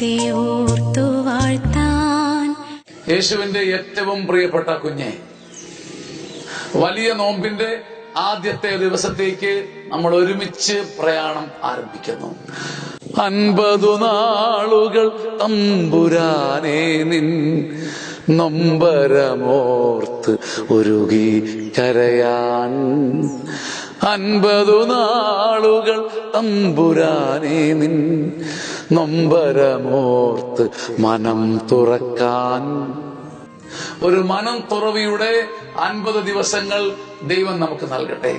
ദൈവത്തെ ഓർത്തു വാഴ്ത്താൻ. യേശുവിന്റെ ഏറ്റവും പ്രിയപ്പെട്ട കുഞ്ഞെ, വലിയ നോമ്പിന്റെ ആദ്യത്തെ ദിവസത്തേക്ക് നമ്മൾ ഒരുമിച്ച് പ്രയാണം ആരംഭിക്കുന്നു. 50 നാളുകൾ തമ്പുരാനെ നിൻ നൊമ്പരമോർത്ത് ഉരുകി കരയാൻ. 50 നാളുകൾ തമ്പുരാനെ നിൻ നൊമ്പരമോർത്ത് മനം തുറക്കാൻ. ഒരു മനം തുറവിയുടെ 50 ദിവസങ്ങൾ ദൈവം നമുക്ക് നൽകട്ടെ.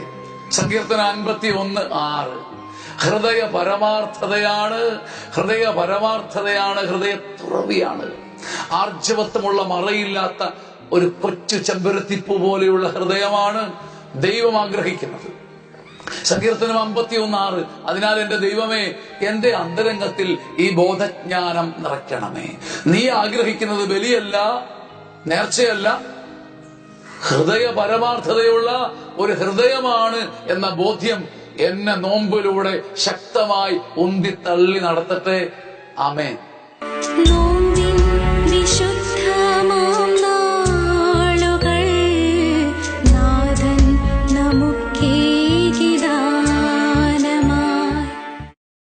സങ്കീർത്തനം 51:6. ഹൃദയ പരമാർത്ഥതയാണ്, ഹൃദയ തുറവിയാണ്. ആർജവത്വമുള്ള മറയില്ലാത്ത ഒരു കൊച്ചു ചെമ്പരത്തിപ്പൂ പോലെയുള്ള ഹൃദയമാണ് ദൈവം ആഗ്രഹിക്കുന്നത്. സങ്കീർത്തനം 51:6. അതിനാൽ എന്റെ ദൈവമേ, എന്റെ അന്തരംഗത്തിൽ ഈ ബോധജ്ഞാനം നിറയ്ക്കണമേ. നീ ആഗ്രഹിക്കുന്നത് ബലിയല്ല, നേർച്ചയല്ല, ഹൃദയ പരമാർത്ഥതയുള്ള ഒരു ഹൃദയമാണ് എന്ന ബോധ്യം എന്നെ നോമ്പിലൂടെ ശക്തമായി ഉന്തി തള്ളി നടത്തട്ടെ. ആമേൻ.